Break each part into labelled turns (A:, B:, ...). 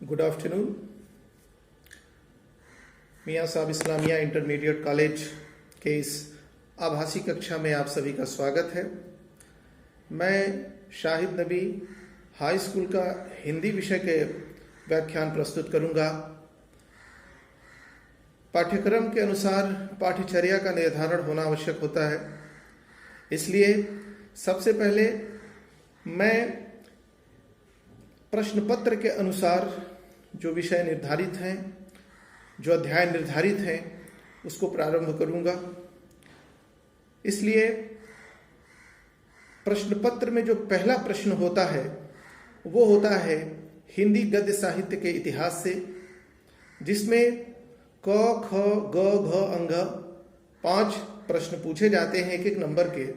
A: Good afternoon. मियाँ साहब Islamia intermediate college के इस आभासी कक्षा में आप सभी का स्वागत है। मैं शाहिद नबी हाई स्कूल का हिंदी विषय के व्याख्यान प्रस्तुत करूंगा। पाठ्यक्रम के अनुसार पाठ्यचर्या का निर्धारण होना आवश्यक होता है, इसलिए सबसे पहले मैं प्रश्न पत्र के अनुसार जो विषय निर्धारित हैं, जो अध्याय निर्धारित हैं, उसको प्रारंभ करूंगा। इसलिए प्रश्न पत्र में जो पहला प्रश्न होता है वो होता है हिंदी गद्य साहित्य के इतिहास से, जिसमें क ख ग घ अंग 5 प्रश्न पूछे जाते हैं एक एक नंबर के,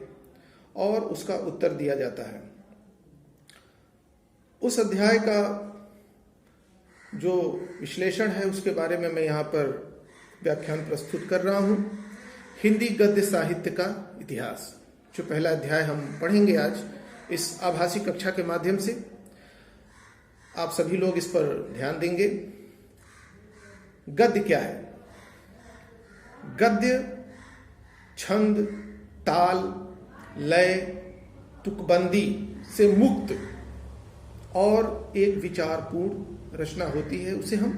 A: और उसका उत्तर दिया जाता है। उस अध्याय का जो विश्लेषण है उसके बारे में मैं यहाँ पर व्याख्यान प्रस्तुत कर रहा हूँ। हिंदी गद्य साहित्य का इतिहास जो पहला अध्याय हम पढ़ेंगे आज इस आभासी कक्षा के माध्यम से, आप सभी लोग इस पर ध्यान देंगे। गद्य क्या है? गद्य छंद, ताल, लय, तुकबंदी से मुक्त और एक विचारपूर्ण रचना होती है, उसे हम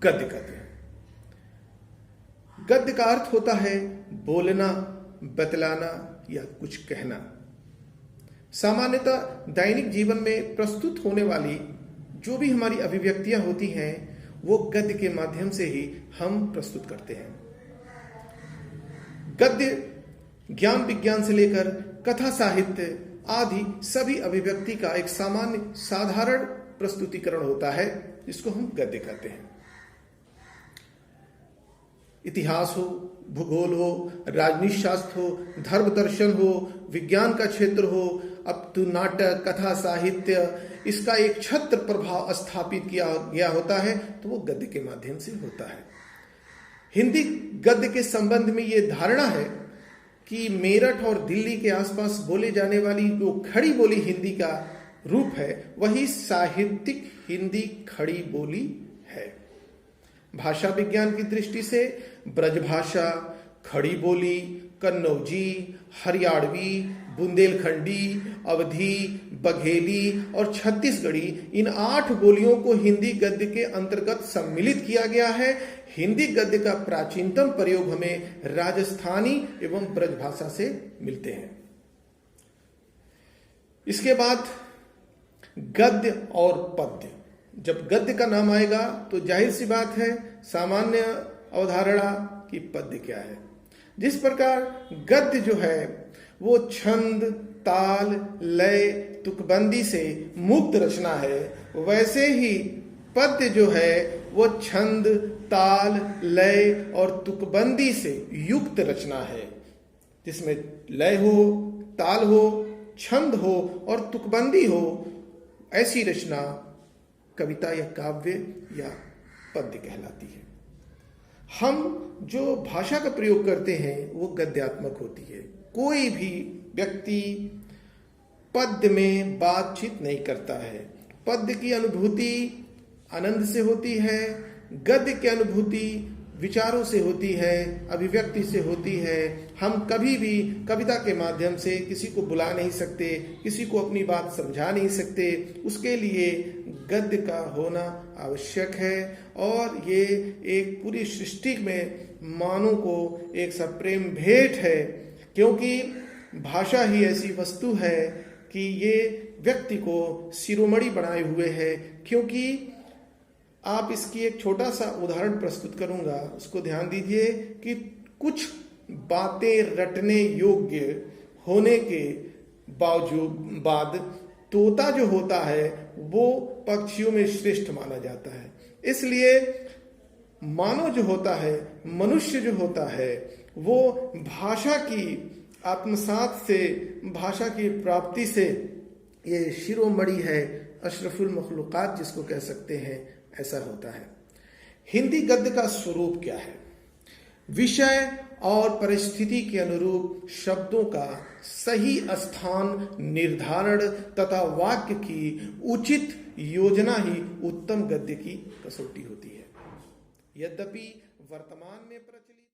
A: गद्य कहते हैं। गद्य का अर्थ होता है बोलना, बतलाना या कुछ कहना। सामान्यतः दैनिक जीवन में प्रस्तुत होने वाली जो भी हमारी अभिव्यक्तियां होती हैं वो गद्य के माध्यम से ही हम प्रस्तुत करते हैं। गद्य ज्ञान विज्ञान से लेकर कथा साहित्य आदि सभी अभिव्यक्ति का एक सामान्य साधारण प्रस्तुतिकरण होता है, जिसको हम गद्य कहते हैं। इतिहास हो, भूगोल हो, राजनीति शास्त्र हो, धर्म दर्शन हो, विज्ञान का क्षेत्र हो, अब तो नाटक, कथा साहित्य, इसका एक छत्र प्रभाव स्थापित किया गया होता है तो वो गद्य के माध्यम से होता है। हिंदी गद्य के संबंध में ये धारणा है कि मेरठ और दिल्ली के आसपास बोले जाने वाली जो खड़ी बोली हिंदी का रूप है वही साहित्यिक हिंदी खड़ी बोली है। भाषा विज्ञान की दृष्टि से ब्रजभाषा, खड़ी बोली, कन्नौजी, हरियाणवी, बुंदेलखंडी, अवधी, बघेली और छत्तीसगढ़ी, इन 8 बोलियों को हिंदी गद्य के अंतर्गत सम्मिलित किया गया है। हिंदी गद्य का प्राचीनतम प्रयोग हमें राजस्थानी एवं ब्रजभाषा से मिलते हैं। इसके बाद गद्य और पद्य। जब गद्य का नाम आएगा तो जाहिर सी बात है, सामान्य अवधारणा कि पद्य क्या है। जिस प्रकार गद्य जो है वो छंद, ताल, लय, तुकबंदी से मुक्त रचना है, वैसे ही पद्य जो है वो छंद, ताल, लय और तुकबंदी से युक्त रचना है, जिसमें लय हो, ताल हो, छंद हो और तुकबंदी हो। ऐसी रचना कविता या काव्य या पद्य कहलाती है। हम जो भाषा का प्रयोग करते हैं वो गद्यात्मक होती है। कोई भी व्यक्ति पद्य में बातचीत नहीं करता है। पद्य की अनुभूति आनंद से होती है, गद्य की अनुभूति विचारों से होती है, अभिव्यक्ति से होती है। हम कभी भी कविता के माध्यम से किसी को बुला नहीं सकते, किसी को अपनी बात समझा नहीं सकते। उसके लिए गद्य का होना आवश्यक है, और ये एक पूरी सृष्टि में मानव को एक सप्रेम भेंट है, क्योंकि भाषा ही ऐसी वस्तु है कि ये व्यक्ति को शिरोमणि बनाए हुए है। क्योंकि आप इसकी एक छोटा सा उदाहरण प्रस्तुत करूंगा, उसको ध्यान दीजिए कि कुछ बातें रटने योग्य होने के बाद तोता जो होता है वो पक्षियों में श्रेष्ठ माना जाता है। इसलिए मानव जो होता है, मनुष्य जो होता है, वो भाषा की आत्मसात से, भाषा की प्राप्ति से ये शिरोमणि है, अशरफुल मखलूकात जिसको कह सकते हैं, ऐसा होता है। हिंदी गद्य का स्वरूप क्या है? विषय और परिस्थिति के अनुरूप शब्दों का सही स्थान निर्धारण तथा वाक्य की उचित योजना ही उत्तम गद्य की कसौटी होती है। यद्यपि वर्तमान में प्रचलित